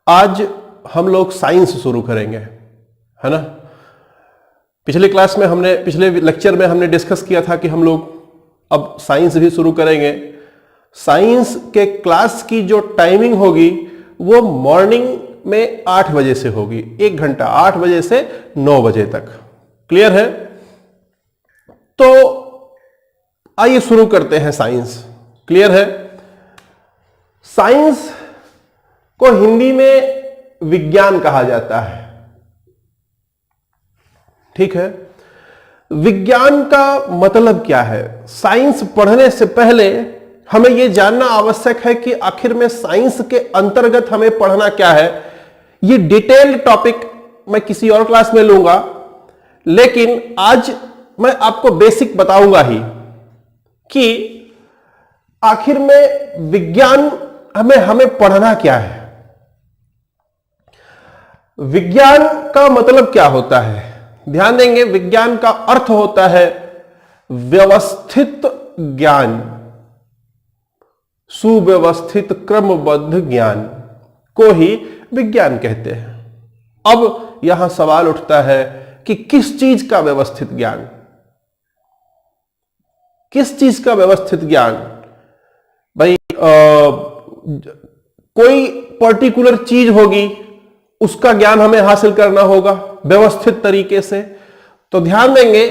आज हम लोग साइंस शुरू करेंगे, है ना। पिछले लेक्चर में हमने डिस्कस किया था कि हम लोग अब साइंस भी शुरू करेंगे। साइंस के क्लास की जो टाइमिंग होगी वो मॉर्निंग में 8 बजे से होगी, 1 घंटा, 8 बजे से 9 बजे तक। क्लियर है? तो आइए शुरू करते हैं साइंस। क्लियर है? साइंस को हिंदी में विज्ञान कहा जाता है, ठीक है। विज्ञान का मतलब क्या है? साइंस पढ़ने से पहले हमें यह जानना आवश्यक है कि आखिर में साइंस के अंतर्गत हमें पढ़ना क्या है। ये डिटेल्ड टॉपिक मैं किसी और क्लास में लूंगा, लेकिन आज मैं आपको बेसिक बताऊंगा ही कि आखिर में विज्ञान हमें पढ़ना क्या है। विज्ञान का मतलब क्या होता है? ध्यान देंगे, विज्ञान का अर्थ होता है व्यवस्थित ज्ञान, सुव्यवस्थित क्रमबद्ध ज्ञान को ही विज्ञान कहते हैं। अब यहां सवाल उठता है कि किस चीज का व्यवस्थित ज्ञान? किस चीज का व्यवस्थित ज्ञान? भाई कोई पर्टिकुलर चीज होगी, उसका ज्ञान हमें हासिल करना होगा व्यवस्थित तरीके से। तो ध्यान देंगे,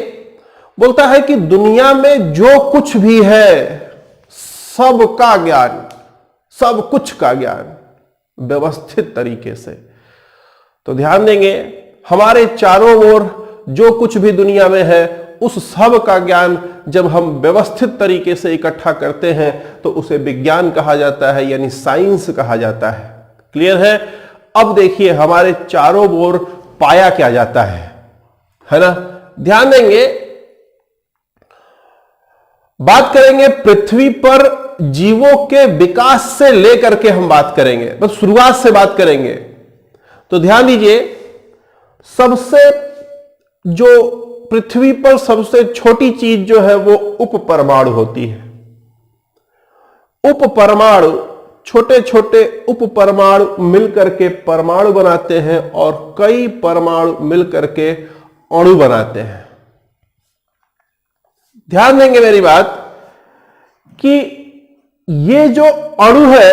बोलता है कि दुनिया में जो कुछ भी है सबका ज्ञान, सब कुछ का ज्ञान व्यवस्थित तरीके से। तो ध्यान देंगे, हमारे चारों ओर जो कुछ भी दुनिया में है उस सब का ज्ञान जब हम व्यवस्थित तरीके से इकट्ठा करते हैं तो उसे विज्ञान कहा जाता है, यानी साइंस कहा जाता है। क्लियर है? अब देखिए हमारे चारों ओर पाया क्या जाता है ना। ध्यान देंगे, बात करेंगे पृथ्वी पर जीवों के विकास से लेकर के हम बात करेंगे, बस शुरुआत से बात करेंगे। तो ध्यान दीजिए, सबसे जो पृथ्वी पर सबसे छोटी चीज जो है वो उप परमाणु होती है। उप परमाणु, छोटे छोटे उप परमाणु मिलकर के परमाणु बनाते हैं और कई परमाणु मिलकर के अणु बनाते हैं। ध्यान देंगे मेरी बात कि ये जो अणु है,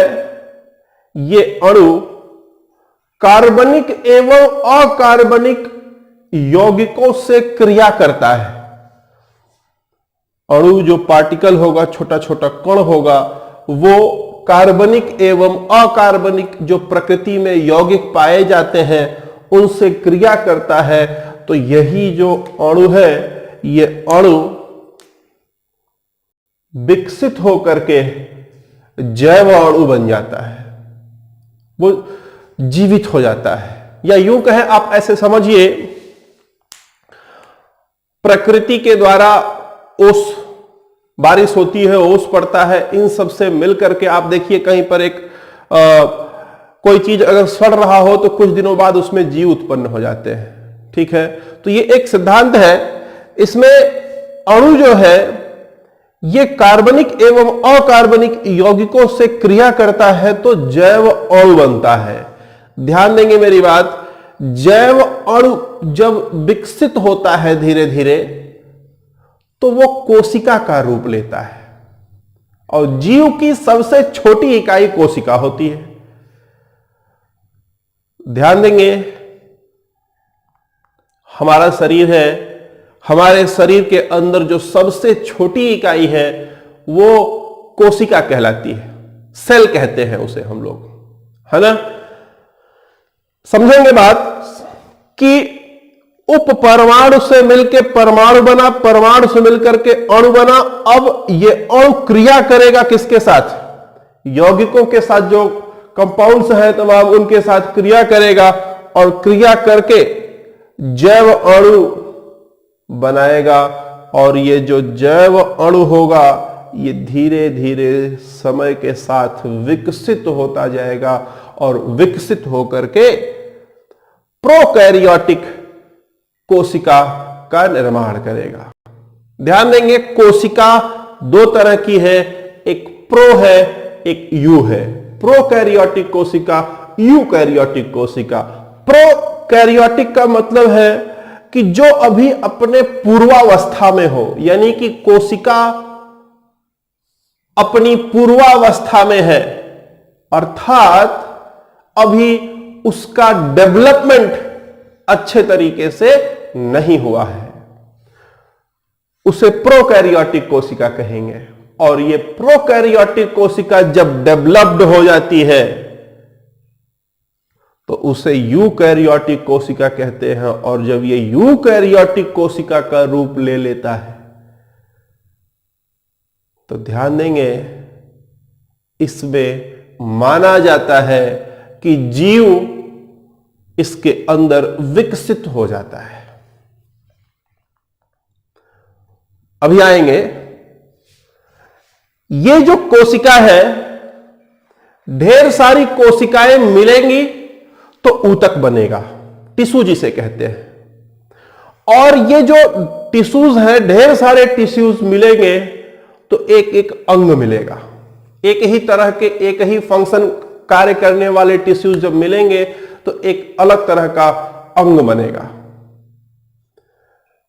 ये अणु कार्बनिक एवं अकार्बनिक यौगिकों से क्रिया करता है। अणु जो पार्टिकल होगा, छोटा छोटा कण होगा, वो कार्बनिक एवं अकार्बनिक जो प्रकृति में यौगिक पाए जाते हैं उनसे क्रिया करता है। तो यही जो अणु है, ये अणु विकसित होकर के जैव अणु बन जाता है, वो जीवित हो जाता है। या यूं कहें, आप ऐसे समझिए, प्रकृति के द्वारा ओस, बारिश होती है, ओस पड़ता है, इन सब से मिलकर के आप देखिए कहीं पर एक कोई चीज अगर सड़ रहा हो तो कुछ दिनों बाद उसमें जीव उत्पन्न हो जाते हैं, ठीक है। तो ये एक सिद्धांत है। इसमें अणु जो है ये कार्बनिक एवं अकार्बनिक यौगिकों से क्रिया करता है तो जैव अणु बनता है। ध्यान देंगे मेरी बात, जैव अणु जब विकसित होता है धीरे धीरे तो वो कोशिका का रूप लेता है, और जीव की सबसे छोटी इकाई कोशिका होती है। ध्यान देंगे, हमारा शरीर है, हमारे शरीर के अंदर जो सबसे छोटी इकाई है वो कोशिका कहलाती है, सेल कहते हैं उसे हम लोग, है ना। समझेंगे बात कि उप परमाणु से मिलकर परमाणु बना, परमाणु से मिलकर के अणु बना। अब ये अणु क्रिया करेगा किसके साथ? यौगिकों के साथ, जो कंपाउंड्स हैं तमाम उनके साथ क्रिया करेगा और क्रिया करके जैव अणु बनाएगा। और ये जो जैव अणु होगा ये धीरे धीरे समय के साथ विकसित होता जाएगा और विकसित होकर के प्रोकैरियोटिक कोशिका का निर्माण करेगा। ध्यान देंगे, कोशिका 2 तरह की है, एक प्रो है, एक यू है। प्रोकैरियोटिक कोशिका यूकैरियोटिक कोशिका। प्रोकैरियोटिक का मतलब है कि जो अभी अपने पूर्वावस्था में हो, यानी कि कोशिका अपनी पूर्वावस्था में है, अर्थात अभी उसका डेवलपमेंट अच्छे तरीके से नहीं हुआ है, उसे प्रोकैरियोटिक कोशिका कहेंगे। और ये प्रोकैरियोटिक कोशिका जब डेवलप्ड हो जाती है तो उसे यूकैरियोटिक कोशिका कहते हैं। और जब ये यूकैरियोटिक कोशिका का रूप ले लेता है तो ध्यान देंगे, इसमें माना जाता है कि जीव इसके अंदर विकसित हो जाता है। अभी आएंगे, ये जो कोशिका है, ढेर सारी कोशिकाएं मिलेंगी तो ऊतक बनेगा, टिश्यू जिसे कहते हैं। और ये जो टिश्यूज हैं, ढेर सारे टिश्यूज मिलेंगे तो एक एक अंग मिलेगा। एक ही तरह के, एक ही फंक्शन कार्य करने वाले टिश्यूज जब मिलेंगे तो एक अलग तरह का अंग बनेगा।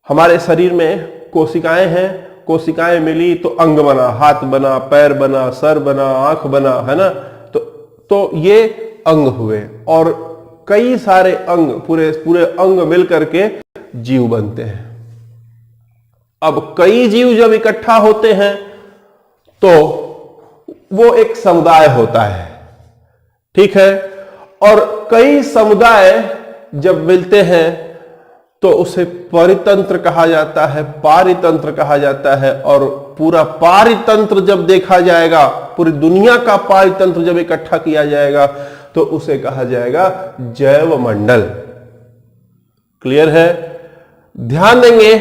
हमारे शरीर में कोशिकाएं हैं, कोशिकाएं मिली तो अंग बना, हाथ बना, पैर बना, सर बना, आंख बना, है ना। तो ये अंग हुए और कई सारे अंग, पूरे पूरे अंग मिलकर के जीव बनते हैं। अब कई जीव जब इकट्ठा होते हैं तो वो एक समुदाय होता है, ठीक है। और कई समुदाय जब मिलते हैं तो उसे परितंत्र कहा जाता है, पारितंत्र कहा जाता है। और पूरा पारितंत्र जब देखा जाएगा, पूरी दुनिया का पारितंत्र जब इकट्ठा किया जाएगा तो उसे कहा जाएगा जैव मंडल। क्लियर है? ध्यान देंगे,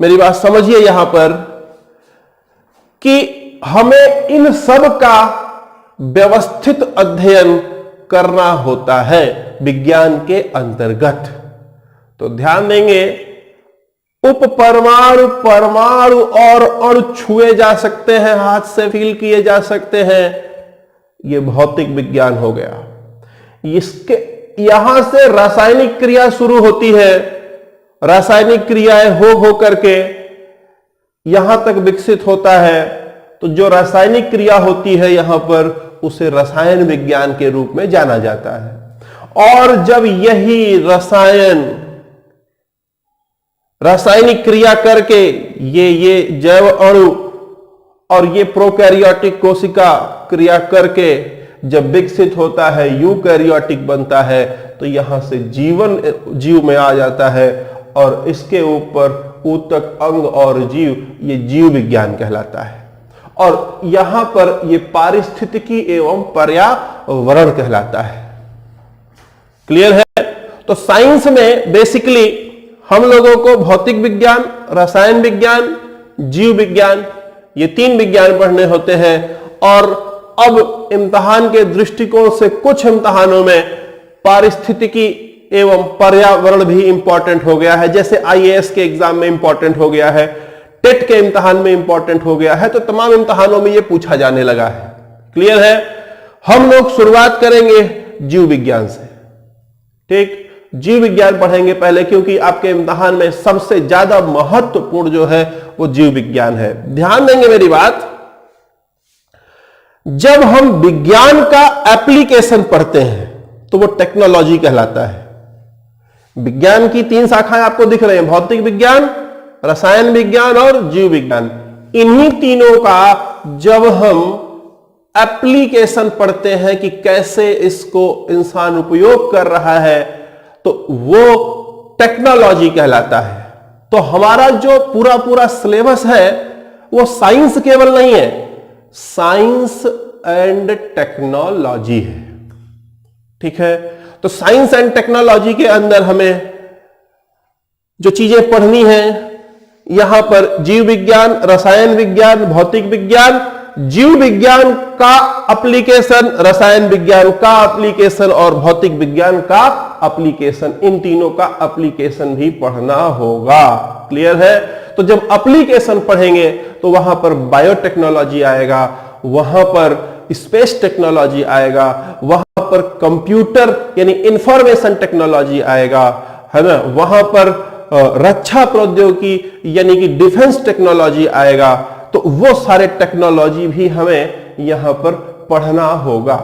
मेरी बात समझिए यहां पर कि हमें इन सब का व्यवस्थित अध्ययन करना होता है विज्ञान के अंतर्गत। तो ध्यान देंगे, उप परमाणु, परमाणु और अणु छुए जा सकते हैं, हाथ से फील किए जा सकते हैं, यह भौतिक विज्ञान हो गया। इसके यहां से रासायनिक क्रिया शुरू होती है, रासायनिक क्रियाएं हो करके यहां तक विकसित होता है। तो जो रासायनिक क्रिया होती है यहां पर, उसे रसायन विज्ञान के रूप में जाना जाता है। और जब यही रासायनिक क्रिया करके ये जैव अणु और ये प्रोकैरियोटिक कोशिका क्रिया करके जब विकसित होता है, यूकैरियोटिक बनता है, तो यहां से जीवन जीव में आ जाता है। और इसके ऊपर ऊतक, अंग और जीव, ये जीव विज्ञान कहलाता है। और यहां पर ये पारिस्थितिकी एवं पर्यावरण कहलाता है। क्लियर है? तो साइंस में बेसिकली हम लोगों को भौतिक विज्ञान, रसायन विज्ञान, जीव विज्ञान, ये तीन विज्ञान पढ़ने होते हैं। और अब इम्तिहान के दृष्टिकोण से कुछ इम्तिहानों में पारिस्थितिकी एवं पर्यावरण भी इंपॉर्टेंट हो गया है, जैसे आईएएस के एग्जाम में इंपॉर्टेंट हो गया है, टेट के इम्तिहान में इंपॉर्टेंट हो गया है। तो तमाम इम्तिहानों में यह पूछा जाने लगा है। क्लियर है? हम लोग शुरुआत करेंगे जीव विज्ञान से, ठीक। जीव विज्ञान पढ़ेंगे पहले, क्योंकि आपके इम्तिहान में सबसे ज्यादा महत्वपूर्ण जो है वो जीव विज्ञान है। ध्यान देंगे मेरी बात, जब हम विज्ञान का एप्लीकेशन पढ़ते हैं तो वो टेक्नोलॉजी कहलाता है। विज्ञान की तीन शाखाएं आपको दिख रही हैं, भौतिक विज्ञान, रसायन विज्ञान और जीव विज्ञान। इन्हीं तीनों का जब हम एप्लीकेशन पढ़ते हैं कि कैसे इसको इंसान उपयोग कर रहा है, तो वो टेक्नोलॉजी कहलाता है। तो हमारा जो पूरा पूरा सिलेबस है वो साइंस केवल नहीं है, साइंस एंड टेक्नोलॉजी है, ठीक है। तो साइंस एंड टेक्नोलॉजी के अंदर हमें जो चीजें पढ़नी है, यहां पर जीव विज्ञान, रसायन विज्ञान, भौतिक विज्ञान, जीव विज्ञान का एप्लीकेशन, रसायन विज्ञान का एप्लीकेशन और भौतिक विज्ञान का एप्लीकेशन, इन तीनों का एप्लीकेशन भी पढ़ना होगा। क्लियर है? तो जब एप्लीकेशन पढ़ेंगे तो वहां पर बायोटेक्नोलॉजी आएगा, वहां पर स्पेस टेक्नोलॉजी आएगा, वहां पर कंप्यूटर यानी इंफॉर्मेशन टेक्नोलॉजी आएगा, है ना, वहां पर रक्षा प्रौद्योगिकी यानी कि डिफेंस टेक्नोलॉजी आएगा। तो वो सारे टेक्नोलॉजी भी हमें यहां पर पढ़ना होगा।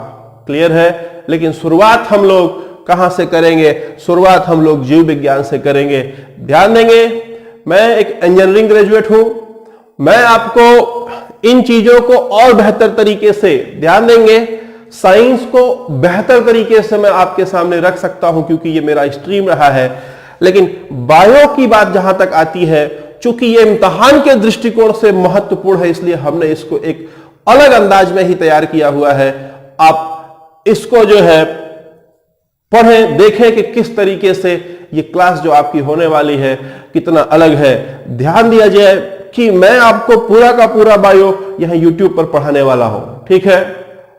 क्लियर है? लेकिन शुरुआत हम लोग कहां से करेंगे? शुरुआत हम लोग जीव विज्ञान से करेंगे। ध्यान देंगे, मैं एक इंजीनियरिंग ग्रेजुएट हूं, मैं आपको इन चीजों को और बेहतर तरीके से, ध्यान देंगे, साइंस को बेहतर तरीके से मैं आपके सामने रख सकता हूं क्योंकि ये मेरा स्ट्रीम रहा है। लेकिन बायो की बात जहां तक आती है, चूंकि ये इम्तिहान के दृष्टिकोण से महत्वपूर्ण है, इसलिए हमने इसको एक अलग अंदाज में ही तैयार किया हुआ है। आप इसको जो है पढ़ें, देखें कि किस तरीके से ये क्लास जो आपकी होने वाली है कितना अलग है। ध्यान दिया जाए कि मैं आपको पूरा का पूरा बायो यहां YouTube पर पढ़ाने वाला हूं, ठीक है?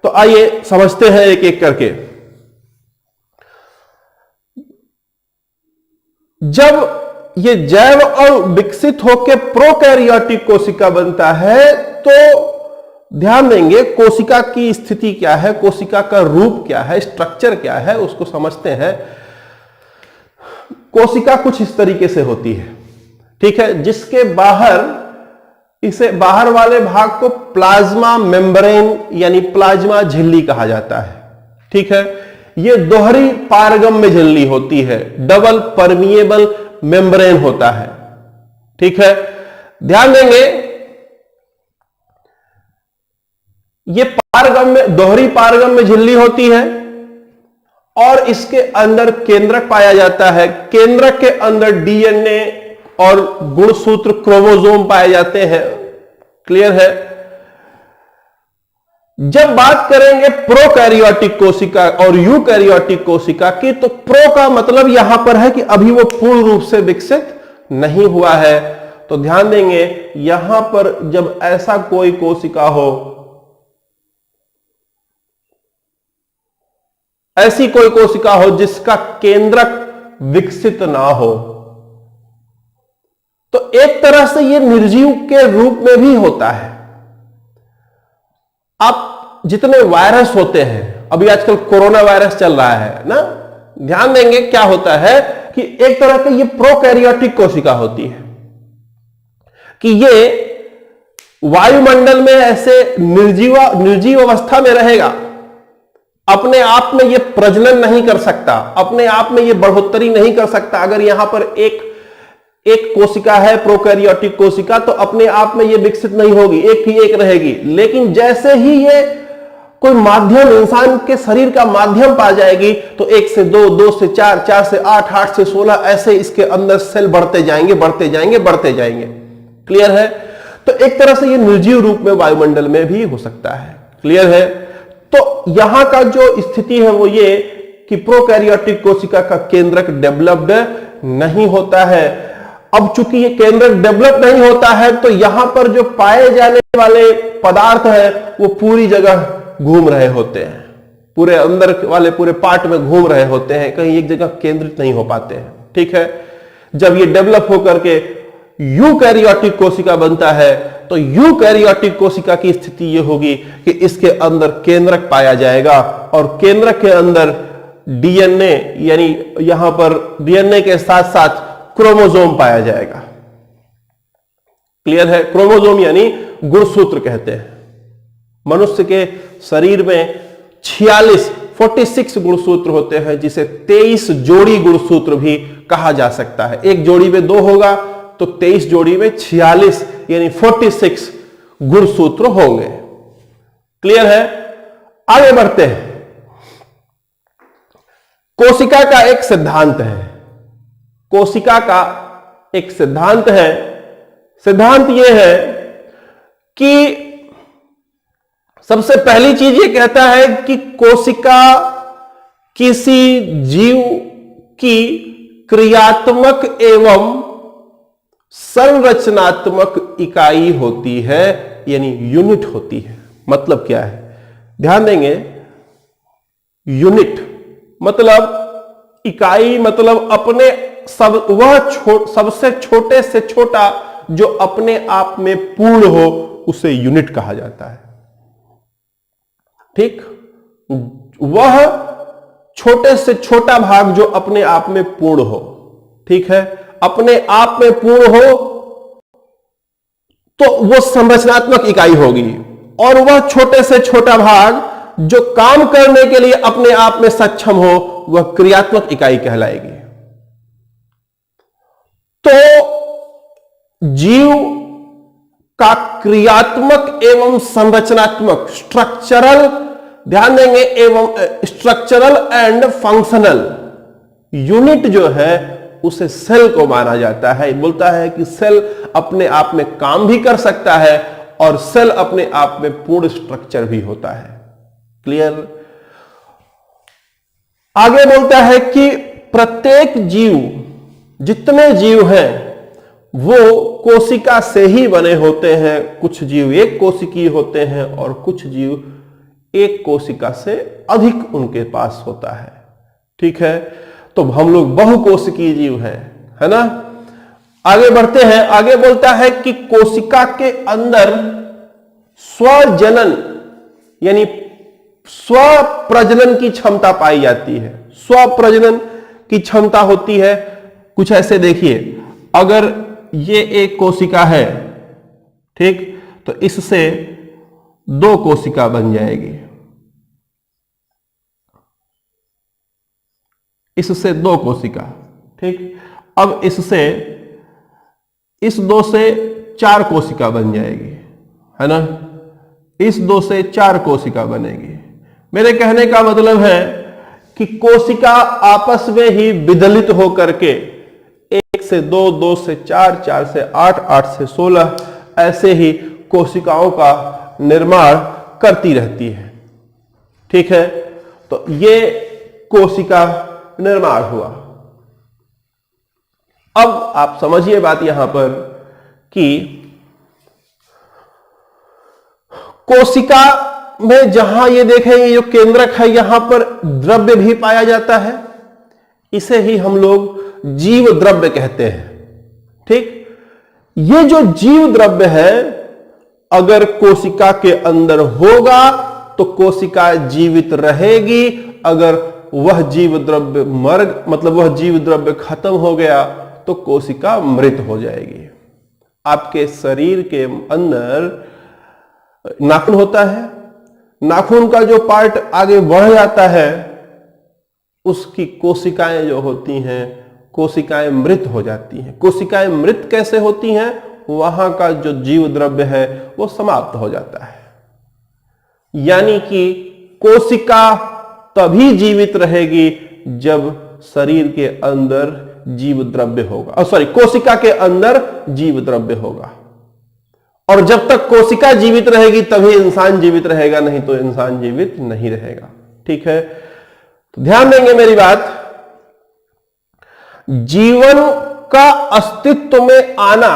तो आइए समझते हैं एक एक करके। जब ये जैव अणु विकसित होकर प्रोकैरियोटिक कोशिका बनता है तो ध्यान देंगे कोशिका की स्थिति क्या है, कोशिका का रूप क्या है, स्ट्रक्चर क्या है, उसको समझते हैं। कोशिका कुछ इस तरीके से होती है, ठीक है, जिसके बाहर, इसे बाहर वाले भाग को प्लाज्मा मेम्ब्रेन यानी प्लाज्मा झिल्ली कहा जाता है, ठीक है। यह दोहरी पारगम्य झिल्ली होती है, डबल परमिएबल मेम्ब्रेन होता है, ठीक है। ध्यान देंगे ये पारगम्य, दोहरी पारगम्य झिल्ली होती है और इसके अंदर केंद्रक पाया जाता है। केंद्रक के अंदर डीएनए और गुणसूत्र क्रोमोसोम पाए जाते हैं। क्लियर है? जब बात करेंगे प्रोकैरियोटिक कोशिका और यूकैरियोटिक कोशिका की, तो प्रो का मतलब यहां पर है कि अभी वो पूर्ण रूप से विकसित नहीं हुआ है। तो ध्यान देंगे यहां पर जब ऐसा कोई कोशिका हो, ऐसी कोई कोशिका हो जिसका केंद्रक विकसित ना हो, तो एक तरह से यह निर्जीव के रूप में भी होता है। आप जितने वायरस होते हैं, अभी आजकल कोरोना वायरस चल रहा है ना, ध्यान देंगे क्या होता है कि एक तरह की यह प्रोकैरियोटिक कोशिका होती है कि यह वायुमंडल में ऐसे निर्जीव अवस्था में रहेगा, अपने आप में यह प्रजनन नहीं कर सकता, अपने आप में यह बढ़ोतरी नहीं कर सकता। अगर यहां पर एक कोशिका है प्रोकैरियोटिक कोशिका, तो अपने आप में यह विकसित नहीं होगी, एक ही एक रहेगी। लेकिन जैसे ही यह कोई माध्यम, इंसान के शरीर का माध्यम पा जाएगी, तो 1 से 2, 2 से 4, 4 से 8, 8 से 16, ऐसे इसके अंदर सेल बढ़ते जाएंगे, बढ़ते जाएंगे, बढ़ते जाएंगे। क्लियर है? तो एक तरह से यह निर्जीव रूप में वायुमंडल में भी हो सकता है। क्लियर है? तो यहां का जो स्थिति है वो ये कि प्रोकैरियोटिक कोशिका का केंद्रक डेवलप्ड नहीं होता है। अब चूंकि ये केंद्रक डेवलप नहीं होता है, तो यहां पर जो पाए जाने वाले पदार्थ है वो पूरी जगह घूम रहे होते हैं, पूरे अंदर वाले पूरे पार्ट में घूम रहे होते हैं, कहीं एक जगह केंद्रित नहीं हो पाते हैं। ठीक है? जब ये डेवलप होकर के यूकैरियोटिक कोशिका बनता है, तो यूकैरियोटिक कोशिका की स्थिति यह होगी कि इसके अंदर केंद्रक पाया जाएगा और केंद्रक के अंदर डीएनए, यानी यहां पर डीएनए के साथ साथ क्रोमोसोम पाया जाएगा। क्लियर है? क्रोमोसोम यानी गुणसूत्र कहते हैं। मनुष्य के शरीर में 46 गुणसूत्र होते हैं, जिसे 23 जोड़ी गुणसूत्र भी कहा जा सकता है। एक जोड़ी में 2 होगा तो 23 जोड़ी में 46 यानी 46 गुणसूत्र होंगे। क्लियर है? आगे बढ़ते हैं। कोशिका का एक सिद्धांत है, कोशिका का एक सिद्धांत है। सिद्धांत यह है कि सबसे पहली चीज यह कहता है कि कोशिका किसी जीव की क्रियात्मक एवं संरचनात्मक इकाई होती है, यानी यूनिट होती है। मतलब क्या है? ध्यान देंगे, यूनिट मतलब इकाई, मतलब अपने सबसे छोटे से छोटा जो अपने आप में पूर्ण हो उसे यूनिट कहा जाता है। ठीक? वह छोटे से छोटा भाग जो अपने आप में पूर्ण हो, ठीक है, अपने आप में पूर्ण हो तो वो संरचनात्मक इकाई होगी, और वह छोटे से छोटा भाग जो काम करने के लिए अपने आप में सक्षम हो वह क्रियात्मक इकाई कहलाएगी। तो जीव का क्रियात्मक एवं संरचनात्मक, स्ट्रक्चरल, ध्यान देंगे, एवं स्ट्रक्चरल एंड फंक्शनल यूनिट जो है उसे सेल को माना जाता है। बोलता है कि सेल अपने आप में काम भी कर सकता है और सेल अपने आप में पूर्ण स्ट्रक्चर भी होता है। क्लियर? आगे बोलता है कि प्रत्येक जीव, जितने जीव हैं वो कोशिका से ही बने होते हैं। कुछ जीव एक कोशिकीय होते हैं और कुछ जीव एक कोशिका से अधिक उनके पास होता है, ठीक है। तो हम लोग बहुकोशिकीय जीव हैं, है ना। आगे बढ़ते हैं, आगे बोलता है कि कोशिका के अंदर स्वजनन यानी स्वप्रजनन की क्षमता पाई जाती है। स्वप्रजनन की क्षमता होती है कुछ ऐसे, देखिए, अगर ये एक कोशिका है, ठीक, तो इससे दो कोशिका बन जाएगी, इससे दो कोशिका, ठीक। अब इससे, इस दो से चार कोशिका बन जाएगी, है ना। इस दो से चार कोशिका बनेगी। मेरे कहने का मतलब है कि कोशिका आपस में ही विदलित होकर के एक से दो, दो से चार, चार से आठ, आठ से 16 ऐसे ही कोशिकाओं का निर्माण करती रहती है, ठीक है। तो ये कोशिका निर्माण हुआ। अब आप समझिए बात यहां पर कि कोशिका में जहां ये देखेंगे जो केंद्रक है, यहां पर द्रव्य भी पाया जाता है। इसे ही हम लोग जीव द्रव्य कहते हैं, ठीक। ये जो जीव द्रव्य है अगर कोशिका के अंदर होगा तो कोशिका जीवित रहेगी। अगर वह जीव द्रव्य मतलब वह जीव द्रव्य खत्म हो गया तो कोशिका मृत हो जाएगी। आपके शरीर के अंदर नाखून होता है, नाखून का जो पार्ट आगे बढ़ जाता है उसकी कोशिकाएं जो होती हैं, कोशिकाएं मृत हो जाती हैं। कोशिकाएं मृत कैसे होती हैं? वहां का जो जीव द्रव्य है वो समाप्त हो जाता है। यानी कि कोशिका तभी जीवित रहेगी जब शरीर के अंदर जीव द्रव्य होगा, कोशिका के अंदर जीव द्रव्य होगा। और जब तक कोशिका जीवित रहेगी तभी इंसान जीवित रहेगा, नहीं तो इंसान जीवित नहीं रहेगा, ठीक है। तो ध्यान देंगे मेरी बात। जीवन का अस्तित्व में आना,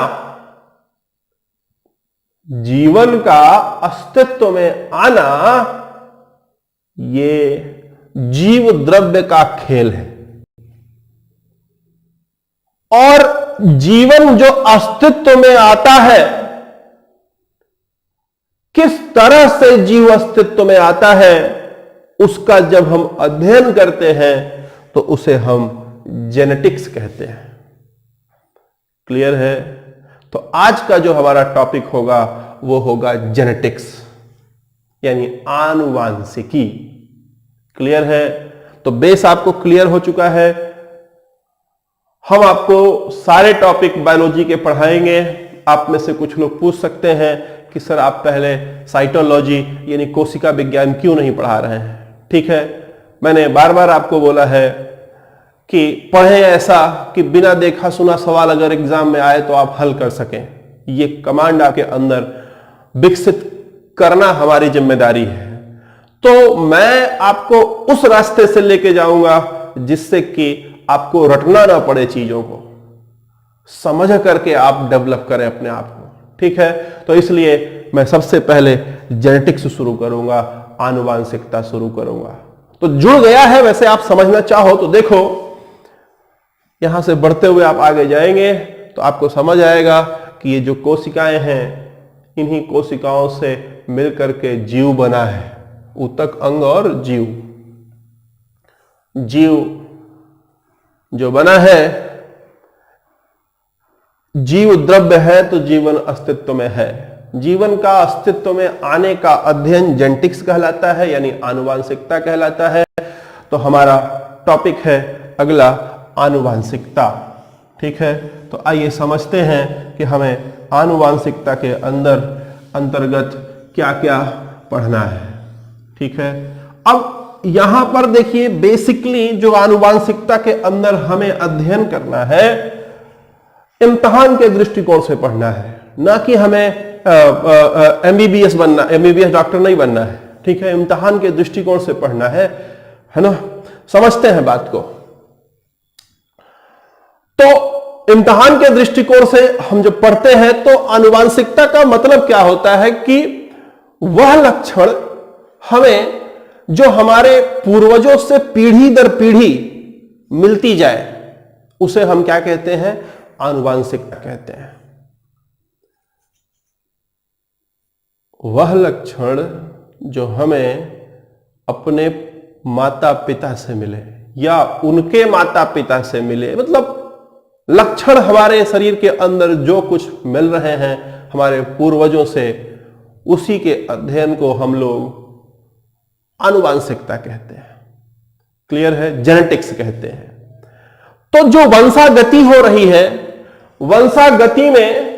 जीवन का अस्तित्व में आना ये जीव द्रव्य का खेल है। और जीवन जो अस्तित्व में आता है, किस तरह से जीव अस्तित्व में आता है, उसका जब हम अध्ययन करते हैं तो उसे हम जेनेटिक्स कहते हैं। क्लियर है? तो आज का जो हमारा टॉपिक होगा वो होगा जेनेटिक्स, यानी आनुवांशिकी। क्लियर है? तो बेस आपको क्लियर हो चुका है। हम आपको सारे टॉपिक बायोलॉजी के पढ़ाएंगे। आप में से कुछ लोग पूछ सकते हैं कि सर आप पहले साइटोलॉजी यानी कोशिका विज्ञान क्यों नहीं पढ़ा रहे हैं? ठीक है, मैंने बार बार आपको बोला है कि पढ़ें ऐसा कि बिना देखा सुना सवाल अगर एग्जाम में आए तो आप हल कर सकें। ये कमांड आपके अंदर विकसित करना हमारी जिम्मेदारी है। तो मैं आपको उस रास्ते से लेके जाऊंगा जिससे कि आपको रटना ना पड़े, चीजों को समझ करके आप डेवलप करें अपने आप को। ठीक है, तो इसलिए मैं सबसे पहले जेनेटिक्स शुरू करूंगा, आनुवांशिकता शुरू करूंगा। तो जुड़ गया है। वैसे आप समझना चाहो तो देखो, यहां से बढ़ते हुए आप आगे जाएंगे तो आपको समझ आएगा कि ये जो कोशिकाएं हैं, इन्हीं कोशिकाओं से मिलकर के जीव बना है, ऊतक, अंग और जीव। जीव जो बना है, जीव द्रव्य है तो जीवन अस्तित्व में है। जीवन का अस्तित्व में आने का अध्ययन जेनेटिक्स कहलाता है, यानी आनुवांशिकता कहलाता है। तो हमारा टॉपिक है अगला आनुवांशिकता। ठीक है, तो आइए समझते हैं कि हमें आनुवांशिकता के अंतर्गत क्या क्या पढ़ना है। ठीक है, अब यहां पर देखिए बेसिकली जो आनुवांशिकता के अंदर हमें अध्ययन करना है, इम्तिहान के दृष्टिकोण से पढ़ना है, ना कि हमें एमबीबीएस बनना, एमबीबीएस डॉक्टर नहीं बनना है। ठीक है, इम्तिहान के दृष्टिकोण से पढ़ना है ना। समझते हैं बात को। तो इम्तिहान के दृष्टिकोण से हम जब पढ़ते हैं तो आनुवांशिकता का मतलब क्या होता है कि वह लक्षण हमें जो हमारे पूर्वजों से पीढ़ी दर पीढ़ी मिलती जाए, उसे हम क्या कहते हैं? आनुवांशिकता कहते हैं। वह लक्षण जो हमें अपने माता पिता से मिले या उनके माता पिता से मिले, मतलब लक्षण हमारे शरीर के अंदर जो कुछ मिल रहे हैं हमारे पूर्वजों से, उसी के अध्ययन को हम लोग आनुवांशिकता कहते हैं। क्लियर है? जेनेटिक्स कहते हैं। तो जो वंशागति हो रही है, वंशागति में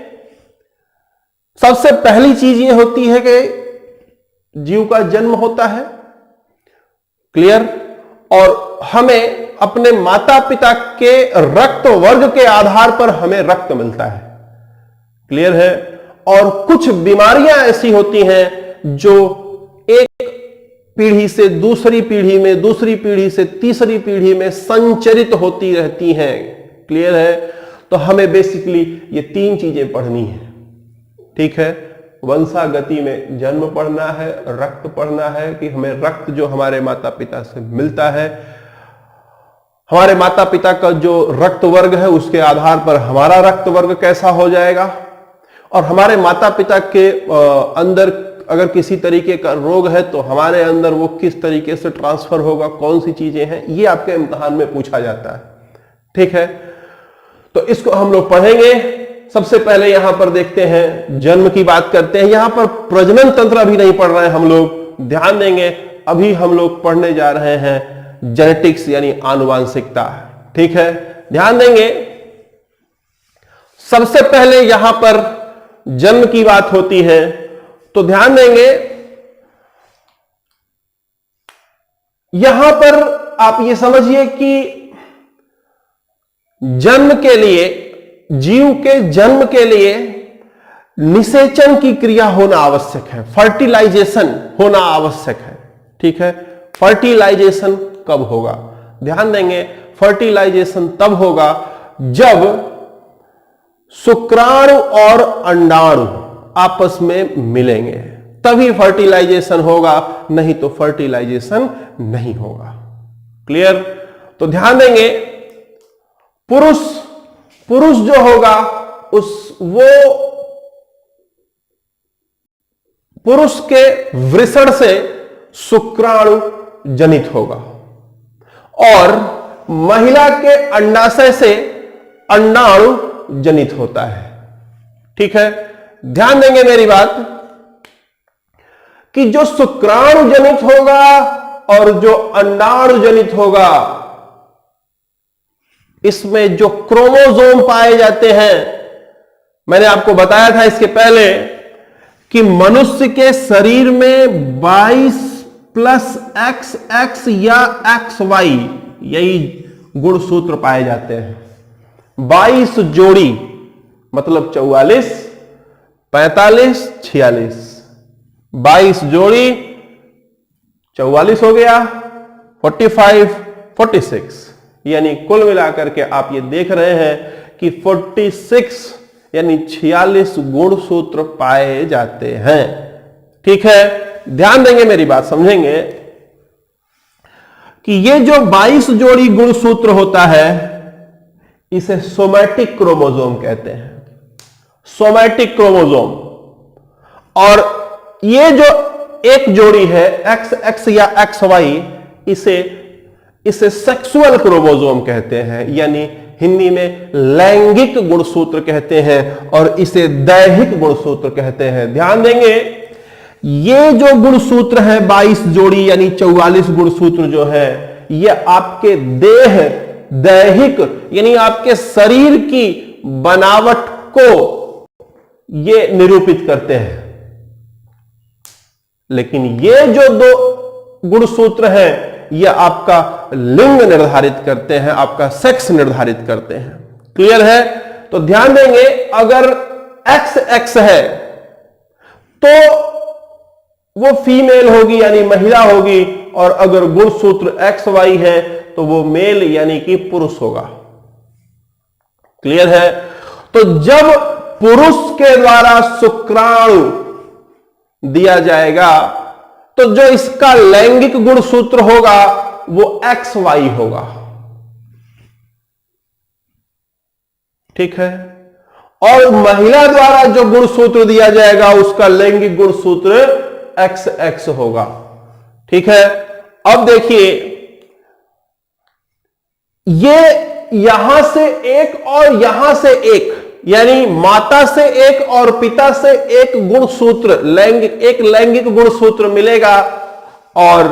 सबसे पहली चीज यह होती है कि जीव का जन्म होता है। क्लियर? और हमें अपने माता पिता के रक्त वर्ग के आधार पर हमें रक्त मिलता है। क्लियर है? और कुछ बीमारियां ऐसी होती हैं जो एक पीढ़ी से दूसरी पीढ़ी में, दूसरी पीढ़ी से तीसरी पीढ़ी में संचरित होती रहती हैं। क्लियर है? तो हमें बेसिकली ये तीन चीजें पढ़नी है। ठीक है, वंशागति में जन्म पढ़ना है, रक्त पढ़ना है कि हमें रक्त जो हमारे माता पिता से मिलता है, हमारे माता पिता का जो रक्त वर्ग है उसके आधार पर हमारा रक्त वर्ग कैसा हो जाएगा, और हमारे माता पिता के अंदर अगर किसी तरीके का रोग है तो हमारे अंदर वो किस तरीके से ट्रांसफर होगा, कौन सी चीजें हैं, ये आपके इम्तिहान में पूछा जाता है। ठीक है, तो इसको हम लोग पढ़ेंगे। सबसे पहले यहां पर देखते हैं, जन्म की बात करते हैं। यहां पर प्रजनन तंत्र अभी नहीं पढ़ रहे हैं हम लोग, ध्यान देंगे। अभी हम लोग पढ़ने जा रहे हैं जेनेटिक्स यानी आनुवांशिकता। ठीक है, ध्यान देंगे। सबसे पहले यहां पर जन्म की बात होती है तो ध्यान देंगे, यहां पर आप ये समझिए कि जन्म के लिए, जीव के जन्म के लिए निषेचन की क्रिया होना आवश्यक है, फर्टिलाइजेशन होना आवश्यक है। ठीक है, फर्टिलाइजेशन कब होगा? ध्यान देंगे, फर्टिलाइजेशन तब होगा जब शुक्राणु और अंडाणु आपस में मिलेंगे, तभी फर्टिलाइजेशन होगा, नहीं तो फर्टिलाइजेशन नहीं होगा। क्लियर? तो ध्यान देंगे, पुरुष जो होगा वो पुरुष के वृषण से शुक्राणु जनित होगा और महिला के अंडाशय से अंडाणु जनित होता है। ठीक है, ध्यान देंगे मेरी बात कि जो शुक्राणु जनित होगा और जो अंडाणु जनित होगा, इसमें जो क्रोमोसोम पाए जाते हैं, मैंने आपको बताया था इसके पहले कि मनुष्य के शरीर में 22 प्लस XX या XY यही गुणसूत्र पाए जाते हैं। 22 जोड़ी मतलब 44, 45, 46, 22 जोड़ी 44 हो गया, 45, 46, यानी कुल मिलाकर के आप ये देख रहे हैं कि 46 यानी 46 गुणसूत्र पाए जाते हैं। ठीक है, ध्यान देंगे मेरी बात, समझेंगे कि ये जो 22 जोड़ी गुणसूत्र होता है इसे सोमैटिक क्रोमोसोम कहते हैं। सोमैटिक क्रोमोसोम, और ये जो एक जोड़ी है XX या XY, इसे इसे सेक्सुअल क्रोमोसोम कहते हैं, यानी हिंदी में लैंगिक गुणसूत्र कहते हैं, और इसे दैहिक गुणसूत्र कहते हैं। ध्यान देंगे, ये जो गुणसूत्र है 22 जोड़ी यानी 44 गुणसूत्र जो है, ये आपके देह दैहिक यानी आपके शरीर की बनावट को ये निरूपित करते हैं। लेकिन ये जो दो गुणसूत्र हैं, ये आपका लिंग निर्धारित करते हैं, आपका सेक्स निर्धारित करते हैं। क्लियर है? तो ध्यान देंगे, अगर XX है तो वो फीमेल होगी यानी महिला होगी, और अगर गुणसूत्र XY है तो वो मेल यानी कि पुरुष होगा। क्लियर है? तो जब पुरुष के द्वारा शुक्राणु दिया जाएगा तो जो इसका लैंगिक गुणसूत्र होगा वो XY होगा। ठीक है? और महिला द्वारा जो गुणसूत्र दिया जाएगा उसका लैंगिक गुणसूत्र XX होगा। ठीक है? अब देखिए, ये यहां से एक और यहां से एक, यानी माता से एक और पिता से एक गुणसूत्र एक लैंगिक गुणसूत्र मिलेगा, और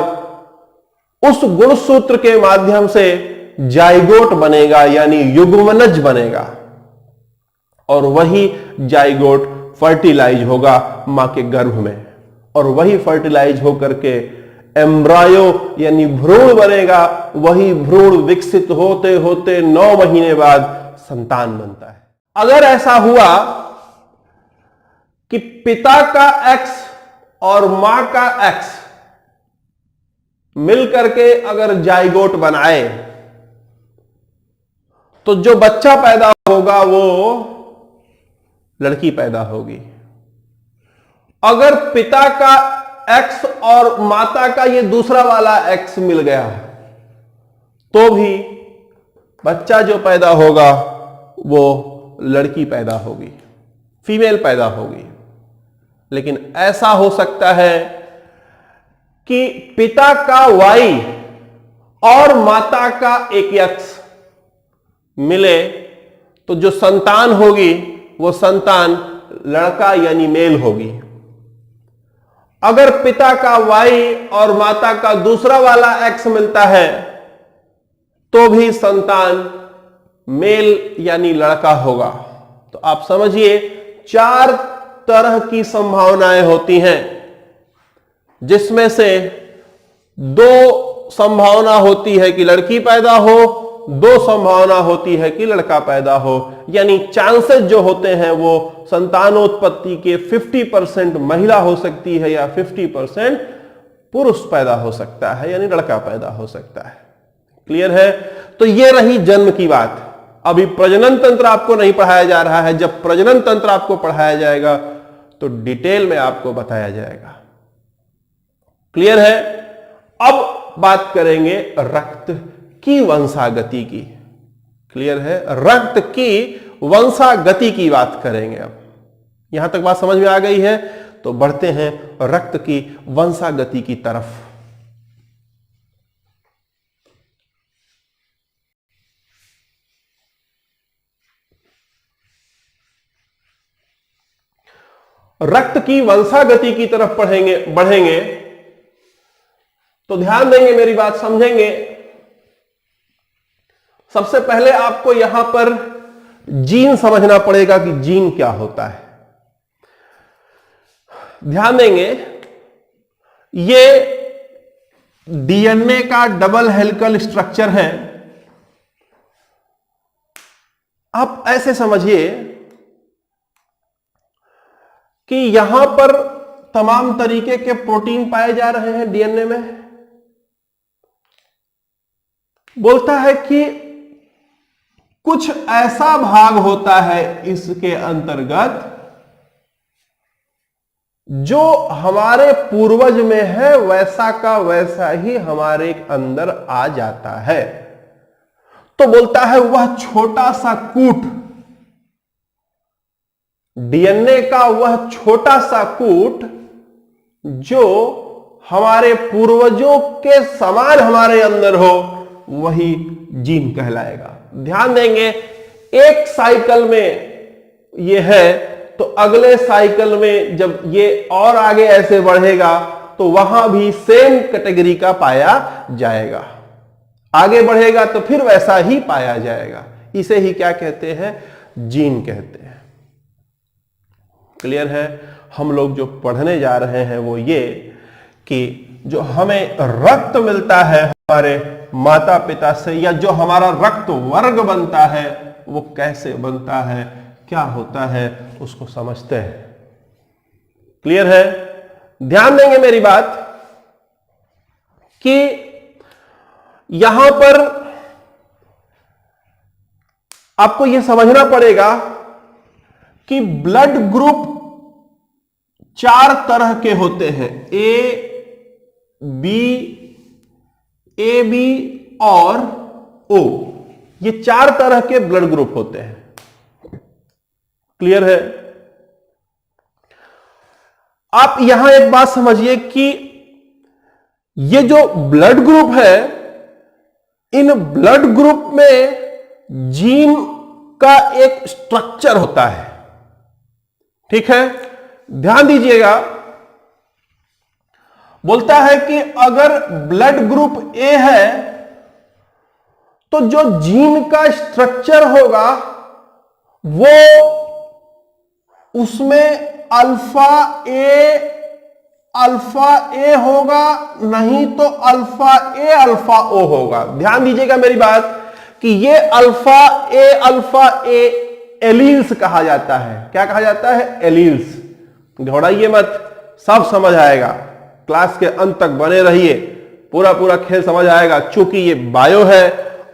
उस गुणसूत्र के माध्यम से जाइगोट बनेगा यानी युग्मनज बनेगा, और वही जाइगोट फर्टिलाइज होगा मां के गर्भ में, और वही फर्टिलाइज होकर के एम्ब्रायो यानी भ्रूण बनेगा। वही भ्रूण विकसित होते होते 9 महीने बाद संतान बनता है। अगर ऐसा हुआ कि पिता का X और मां का X मिलकर के अगर जाइगोट बनाए तो जो बच्चा पैदा होगा वो लड़की पैदा होगी। अगर पिता का X और माता का ये दूसरा वाला X मिल गया तो भी बच्चा जो पैदा होगा वो लड़की पैदा होगी, फीमेल पैदा होगी। लेकिन ऐसा हो सकता है कि पिता का Y और माता का एक X मिले तो जो संतान होगी वो संतान लड़का यानी मेल होगी। अगर पिता का Y और माता का दूसरा वाला X मिलता है तो भी संतान मेल यानी लड़का होगा। तो आप समझिए 4 तरह की संभावनाएं होती हैं, जिसमें से 2 संभावना होती है कि लड़की पैदा हो, 2 संभावना होती है कि लड़का पैदा हो। यानी चांसेस जो होते हैं वो संतानोत्पत्ति के 50% महिला हो सकती है या 50% पुरुष पैदा हो सकता है, यानी लड़का पैदा हो सकता है। क्लियर है? तो ये रही जन्म की बात। अभी प्रजनन तंत्र आपको नहीं पढ़ाया जा रहा है। जब प्रजनन तंत्र आपको पढ़ाया जाएगा तो डिटेल में आपको बताया जाएगा। क्लियर है? अब बात करेंगे रक्त की वंशागति की। क्लियर है? रक्त की वंशागति की बात करेंगे। अब यहां तक बात समझ में आ गई है तो बढ़ते हैं रक्त की वंशागति की तरफ। रक्त की वंशागति की तरफ बढ़ेंगे तो ध्यान देंगे, मेरी बात समझेंगे। सबसे पहले आपको यहां पर जीन समझना पड़ेगा कि जीन क्या होता है। ध्यान देंगे, ये डीएनए का डबल हेलिकल स्ट्रक्चर है। आप ऐसे समझिए कि यहां पर तमाम तरीके के प्रोटीन पाए जा रहे हैं डीएनए में। बोलता है कि कुछ ऐसा भाग होता है इसके अंतर्गत जो हमारे पूर्वज में है, वैसा का वैसा ही हमारे अंदर आ जाता है। तो बोलता है वह छोटा सा कूट, डीएनए का वह छोटा सा कूट जो हमारे पूर्वजों के समान हमारे अंदर हो, वही जीन कहलाएगा। ध्यान देंगे, एक साइकिल में ये है तो अगले साइकिल में जब ये और आगे ऐसे बढ़ेगा तो वहां भी सेम कैटेगरी का पाया जाएगा। आगे बढ़ेगा तो फिर वैसा ही पाया जाएगा। इसे ही क्या कहते हैं? जीन कहते हैं। क्लियर है? हम लोग जो पढ़ने जा रहे हैं वो ये कि जो हमें रक्त मिलता है हमारे माता पिता से, या जो हमारा रक्त वर्ग बनता है वो कैसे बनता है, क्या होता है, उसको समझते हैं। क्लियर है? ध्यान देंगे मेरी बात कि यहां पर आपको यह समझना पड़ेगा कि ब्लड ग्रुप 4 तरह के होते हैं, ए बी और ओ। ये 4 तरह के ब्लड ग्रुप होते हैं। क्लियर है? आप यहां एक बात समझिए कि ये जो ब्लड ग्रुप है, इन ब्लड ग्रुप में जीन का एक स्ट्रक्चर होता है। ठीक है? ध्यान दीजिएगा, बोलता है कि अगर ब्लड ग्रुप ए है तो जो जीन का स्ट्रक्चर होगा वो उसमें अल्फा ए होगा, नहीं तो अल्फा ओ होगा। ध्यान दीजिएगा मेरी बात कि ये अल्फा ए एलील्स कहा जाता है। क्या कहा जाता है? एलील्स। घबराइए मत, सब समझ आएगा। क्लास के अंत तक बने रहिए, पूरा पूरा खेल समझ आएगा। चूंकि ये बायो है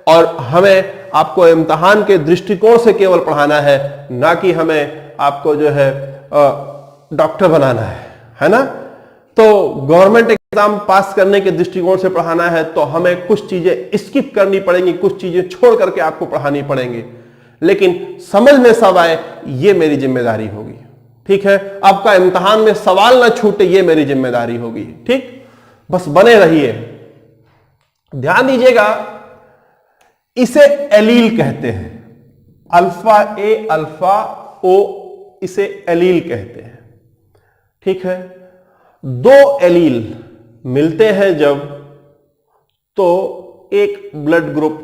और हमें आपको इम्तिहान के दृष्टिकोण से केवल पढ़ाना है, ना कि हमें आपको जो है डॉक्टर बनाना है ना। तो गवर्नमेंट एग्जाम पास करने के दृष्टिकोण से पढ़ाना है तो हमें कुछ चीजें स्किप करनी पड़ेंगी, कुछ चीजें छोड़ करके आपको पढ़ानी पड़ेंगी, लेकिन समझ में सब आए ये मेरी जिम्मेदारी होगी। ठीक है? आपका इम्तिहान में सवाल ना छूटे ये मेरी जिम्मेदारी होगी। ठीक? बस बने रहिए। ध्यान दीजिएगा, इसे एलील कहते हैं। अल्फा ए अल्फा ओ, इसे एलील कहते हैं। ठीक है? 2 एलील मिलते हैं जब, तो एक ब्लड ग्रुप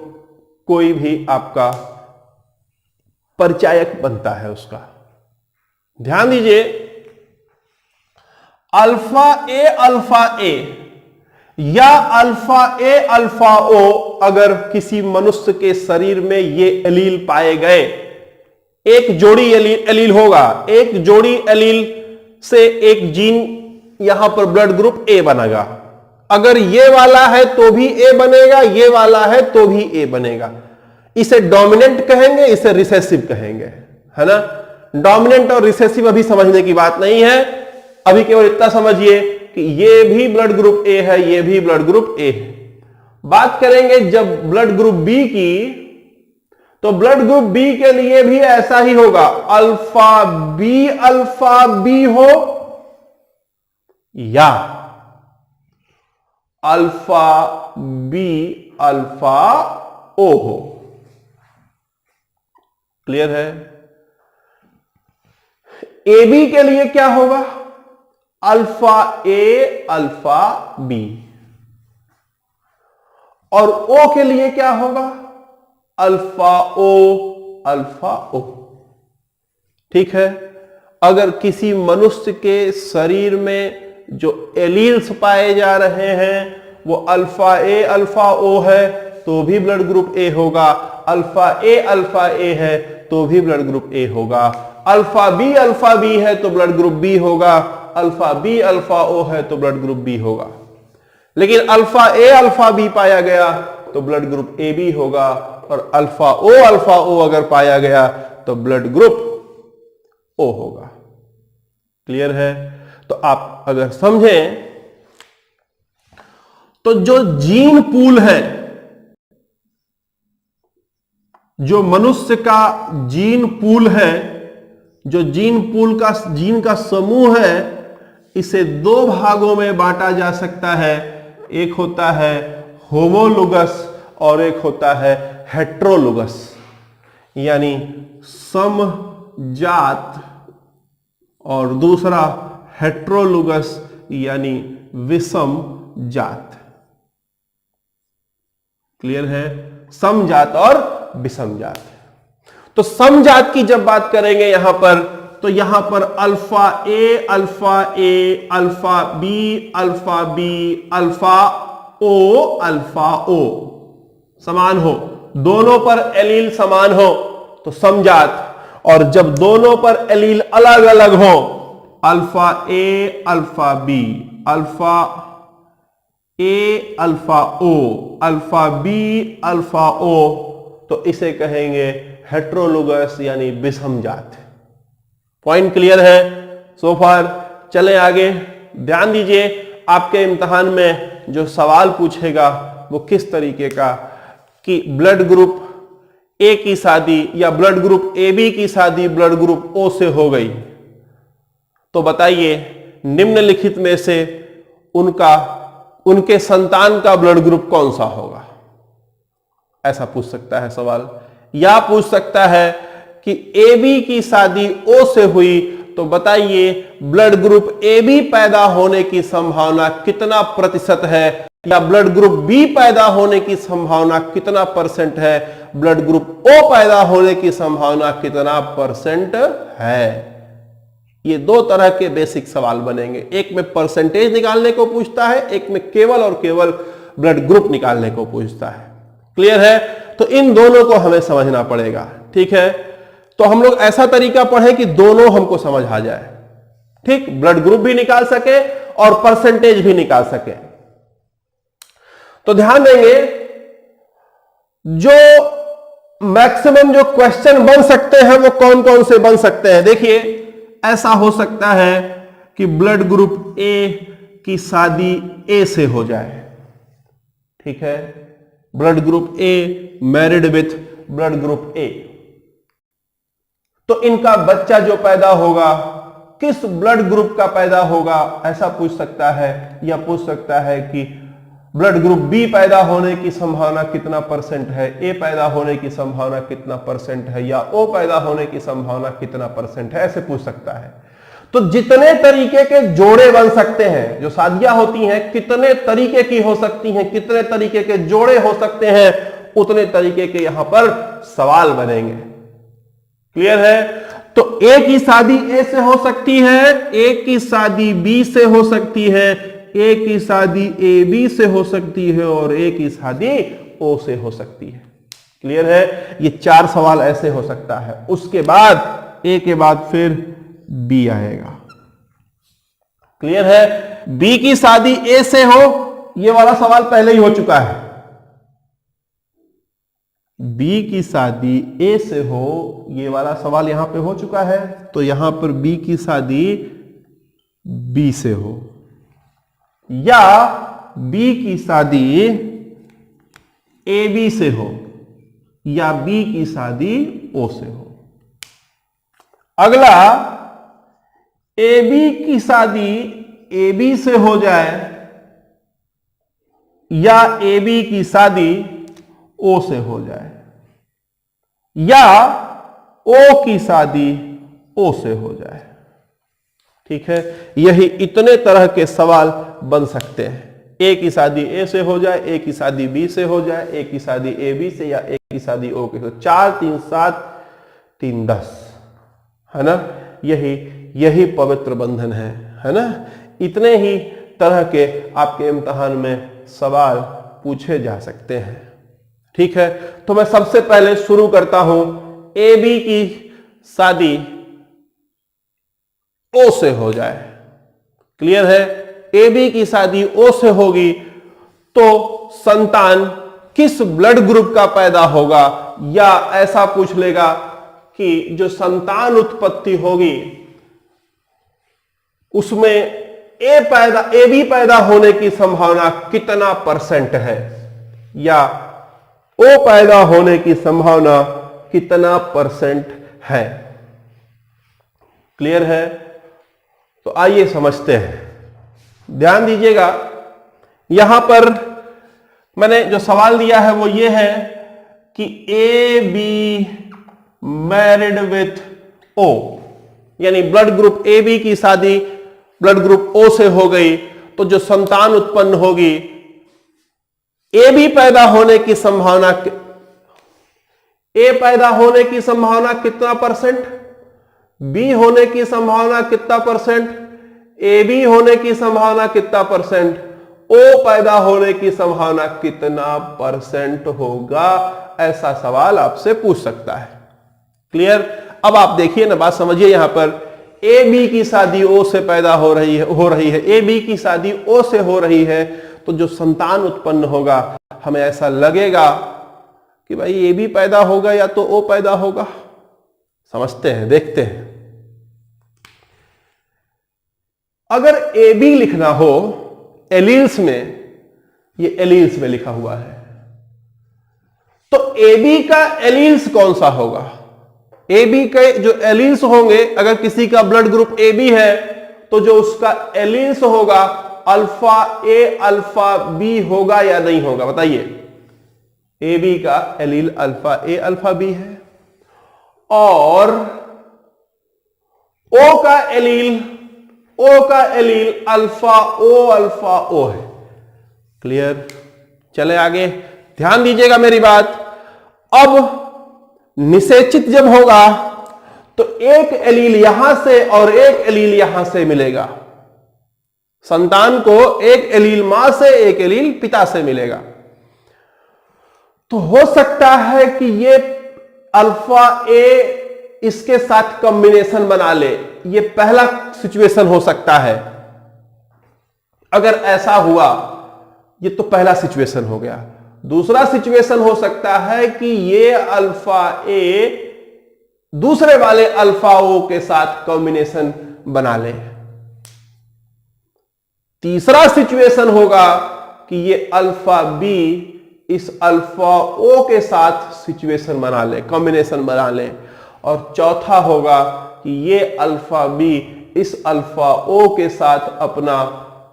कोई भी आपका परिचायक बनता है उसका। ध्यान दीजिए, अल्फा ए या अल्फा ओ, अगर किसी मनुष्य के शरीर में ये एलील पाए गए, एक जोड़ी एलील होगा, एक जोड़ी एलील से एक जीन यहां पर ब्लड ग्रुप ए बनेगा। अगर ये वाला है तो भी ए बनेगा, ये वाला है तो भी ए बनेगा। इसे डोमिनेंट कहेंगे, इसे रिसेसिव कहेंगे, है ना। डोमिनेंट और रिसेसिव अभी समझने की बात नहीं है, अभी केवल इतना समझिए कि ये भी ब्लड ग्रुप ए है, ये भी ब्लड ग्रुप ए है। बात करेंगे जब ब्लड ग्रुप बी की, तो ब्लड ग्रुप बी के लिए भी ऐसा ही होगा। अल्फा बी हो या अल्फा बी अल्फा ओ हो। क्लियर है? ए बी के लिए क्या होगा? Alpha A alpha B. और ओ के लिए क्या होगा? अल्फा ओ अल्फा ओ। ठीक है? अगर किसी मनुष्य के शरीर में जो एलील्स पाए जा रहे हैं वो अल्फा ए अल्फा ओ है तो भी ब्लड ग्रुप ए होगा, अल्फा ए है तो भी ब्लड ग्रुप ए होगा, अल्फा बी है तो ब्लड ग्रुप बी होगा, अल्फा ओ है तो ब्लड ग्रुप बी होगा। लेकिन अल्फा बी पाया गया तो ब्लड ग्रुप ए बी होगा, और अल्फा ओ अगर पाया गया तो ब्लड ग्रुप ओ होगा। क्लियर है? तो आप अगर समझें तो जो जीन पूल है, जो मनुष्य का जीन पूल है, जो जीन का समूह है, इसे 2 भागों में बांटा जा सकता है। एक होता है होमोलोगस और एक होता है हेट्रोलोगस यानी समजात, और दूसरा हेट्रोलोगस यानी विषम जात। क्लियर है? समजात और विषम जात। तो समजात की जब बात करेंगे यहां पर, तो यहां पर alpha A, alpha A, alpha B, alpha B, alpha O समान हो, दोनों पर एलील समान हो तो समजात, और जब दोनों पर एलील अलग अलग हो, alpha A, alpha B, alpha A, alpha O, alpha B, alpha ओ, तो इसे कहेंगे हेट्रोलोगस यानी विषम जात। पॉइंट क्लियर है सो फार? चले आगे। ध्यान दीजिए, आपके इम्तिहान में जो सवाल पूछेगा वो किस तरीके का, कि ब्लड ग्रुप ए की शादी या ब्लड ग्रुप ए बी की शादी ब्लड ग्रुप ओ से हो गई, तो बताइए निम्नलिखित में से उनके संतान का ब्लड ग्रुप कौन सा होगा? ऐसा पूछ सकता है सवाल। या पूछ सकता है कि ए बी की शादी ओ से हुई, तो बताइए ब्लड ग्रुप ए बी पैदा होने की संभावना कितना प्रतिशत है, या ब्लड ग्रुप बी पैदा होने की संभावना कितना परसेंट है, ब्लड ग्रुप ओ पैदा होने की संभावना कितना परसेंट है। ये दो तरह के बेसिक सवाल बनेंगे, एक में परसेंटेज निकालने को पूछता है, एक में केवल और केवल ब्लड ग्रुप निकालने को पूछता है। क्लियर है? तो इन दोनों को हमें समझना पड़ेगा। ठीक है, तो हम लोग ऐसा तरीका पढ़ें कि दोनों हमको समझ आ जाए। ठीक, ब्लड ग्रुप भी निकाल सके और परसेंटेज भी निकाल सके। तो ध्यान देंगे, जो मैक्सिमम जो क्वेश्चन बन सकते हैं वो कौन कौन से बन सकते हैं। देखिए, ऐसा हो सकता है कि ब्लड ग्रुप ए की शादी ए से हो जाए। ठीक है, blood group A married with blood group A, तो इनका बच्चा जो पैदा होगा किस ब्लड ग्रुप का पैदा होगा, ऐसा पूछ सकता है। या पूछ सकता है कि ब्लड ग्रुप बी पैदा होने की संभावना कितना परसेंट है, ए पैदा होने की संभावना कितना परसेंट है, या ओ पैदा होने की संभावना कितना परसेंट है, ऐसे पूछ सकता है। तो जितने तरीके के जोड़े बन सकते हैं, जो शादियां होती हैं कितने तरीके की हो सकती हैं, कितने तरीके के जोड़े हो सकते हैं, उतने तरीके के यहां पर सवाल बनेंगे। क्लियर है? तो ए की शादी ए से हो सकती है, ए की शादी बी से हो सकती है, ए की शादी ए बी से हो सकती है, और ए की शादी ओ से हो सकती है। क्लियर है? ये चार सवाल ऐसे हो सकता है। उसके बाद ए के बाद फिर बी आएगा। क्लियर है? बी की शादी ए से हो, ये वाला सवाल पहले ही हो चुका है। बी की शादी ए से हो, ये वाला सवाल यहां पे हो चुका है। तो यहां पर बी की शादी बी से हो, या बी की शादी ए बी से हो, या बी की शादी ओ से हो। अगला, ए बी की शादी ए बी से हो जाए, या ए बी की शादी ओ से हो जाए, या ओ की शादी ओ से हो जाए। ठीक है, यही इतने तरह के सवाल बन सकते हैं। ए की शादी ए से हो जाए, ए की शादी बी से हो जाए, ए की शादी ए बी से, या ए की शादी ओ के साथ। 4 3 7 3 10, है ना? यही पवित्र बंधन है ना? इतने ही तरह के आपके इम्तिहान में सवाल पूछे जा सकते हैं। ठीक है, तो मैं सबसे पहले शुरू करता हूं, ए बी की शादी ओ से हो जाए। क्लियर है? ए बी की शादी ओ से होगी तो संतान किस ब्लड ग्रुप का पैदा होगा, या ऐसा पूछ लेगा कि जो संतान उत्पत्ति होगी उसमें ए बी पैदा होने की संभावना कितना परसेंट है, या ओ पैदा होने की संभावना कितना परसेंट है। क्लियर है? तो आइए समझते हैं। ध्यान दीजिएगा, यहां पर मैंने जो सवाल दिया है वो ये है कि A B married with O, यानी ब्लड ग्रुप ए बी की शादी ब्लड ग्रुप ओ से हो गई, तो जो संतान उत्पन्न होगी, ए बी पैदा होने की संभावना, ए पैदा होने की संभावना कितना परसेंट, बी होने की संभावना कितना परसेंट, ए बी होने की संभावना कितना परसेंट, ओ पैदा होने की संभावना कितना परसेंट होगा, ऐसा सवाल आपसे पूछ सकता है। क्लियर? अब आप देखिए ना, बात समझिए। यहां पर ए बी की शादी ओ से पैदा हो रही है, ए बी की शादी ओ से हो रही है, तो जो संतान उत्पन्न होगा, हमें ऐसा लगेगा कि भाई ए बी पैदा होगा या तो ओ पैदा होगा। समझते हैं, देखते हैं। अगर ए बी लिखना हो एलील्स में, ये एलील्स में लिखा हुआ है, तो ए बी का एलील्स कौन सा होगा? ए बी के जो एलील्स होंगे, अगर किसी का ब्लड ग्रुप ए बी है, तो जो उसका एलील्स होगा अल्फा ए अल्फा बी होगा या नहीं होगा? बताइए। ए बी का allele alpha A alpha B है, और ओ का एलील अल्फा ओ है। क्लियर? चले आगे, ध्यान दीजिएगा मेरी बात। अब निषेचित जब होगा तो एक एलील यहां से और एक एलील यहां से मिलेगा। संतान को एक एलील मां से, एक एलील पिता से मिलेगा। तो हो सकता है कि ये अल्फा ए इसके साथ कॉम्बिनेशन बना ले, ये पहला सिचुएशन हो सकता है। अगर ऐसा हुआ, ये तो पहला सिचुएशन हो गया। दूसरा सिचुएशन हो सकता है कि ये अल्फा ए दूसरे वाले अल्फा ओ के साथ कॉम्बिनेशन बना ले। तीसरा सिचुएशन होगा कि ये अल्फा बी इस अल्फा ओ के साथ सिचुएशन बना ले, कॉम्बिनेशन बना ले। और चौथा होगा कि ये अल्फा बी इस अल्फा ओ के साथ अपना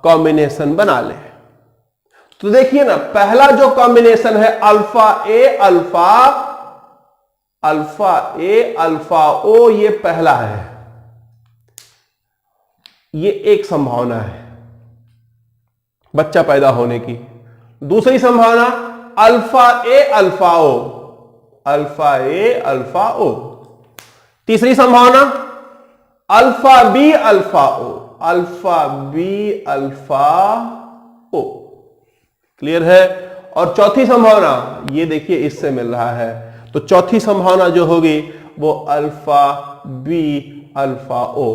कॉम्बिनेशन बना ले। तो देखिए ना, पहला जो कॉम्बिनेशन है अल्फा ए अल्फा ओ, ये पहला है, ये एक संभावना है बच्चा पैदा होने की। दूसरी संभावना अल्फा ए अल्फा ओ। तीसरी संभावना अल्फा बी अल्फा ओ। क्लियर है? और चौथी संभावना, ये देखिए इससे मिल रहा है, तो चौथी संभावना जो होगी वो अल्फा बी अल्फा ओ।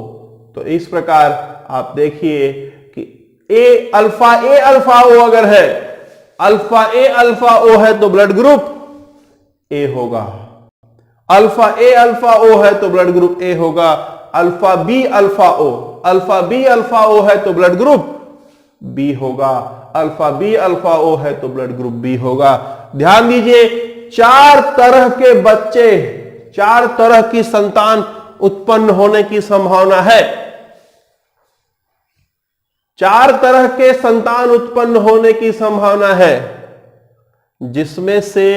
तो इस प्रकार आप देखिए कि अल्फा ए अल्फा ओ अगर है, अल्फा ए अल्फा ओ है तो ब्लड ग्रुप ए होगा। अल्फा ए अल्फा ओ है तो ब्लड ग्रुप ए होगा। अल्फा बी अल्फा ओ है तो ब्लड ग्रुप बी होगा। अल्फा बी अल्फा ओ है तो ब्लड ग्रुप बी होगा। ध्यान दीजिए, 4 तरह के बच्चे, 4 तरह की संतान उत्पन्न होने की संभावना है। 4 तरह के संतान उत्पन्न होने की संभावना है, जिसमें से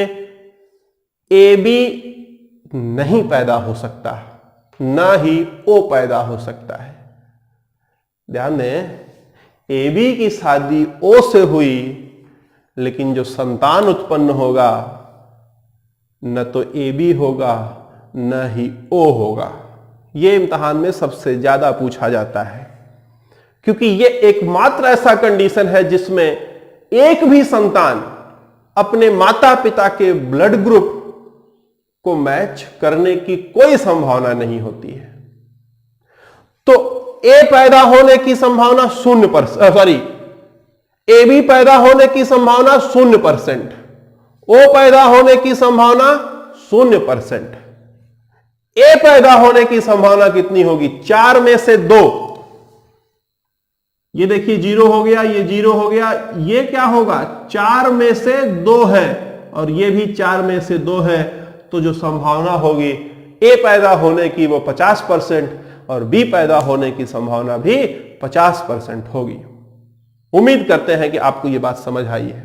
ए बी नहीं पैदा हो सकता, ना ही ओ पैदा हो सकता है। ध्यान दें, ए बी की शादी ओ से हुई, लेकिन जो संतान उत्पन्न होगा न तो ए बी होगा न ही ओ होगा। यह इम्तिहान में सबसे ज्यादा पूछा जाता है, क्योंकि यह एकमात्र ऐसा कंडीशन है जिसमें एक भी संतान अपने माता पिता के ब्लड ग्रुप को मैच करने की कोई संभावना नहीं होती है। तो ए पैदा होने की संभावना 0%, ए बी पैदा होने की संभावना 0%, ओ पैदा होने की संभावना 0%। ए पैदा होने की संभावना कितनी होगी? 4 में से 2। ये देखिए 0 हो गया, ये 0 हो गया, ये क्या होगा? 4 में से 2 है, और ये भी 4 में से 2 है। तो जो संभावना होगी ए पैदा होने की वो 50%, और बी पैदा होने की संभावना भी 50% होगी। उम्मीद करते हैं कि आपको यह बात समझ आई है।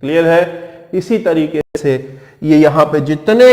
क्लियर है। इसी तरीके से ये यहां पे जितने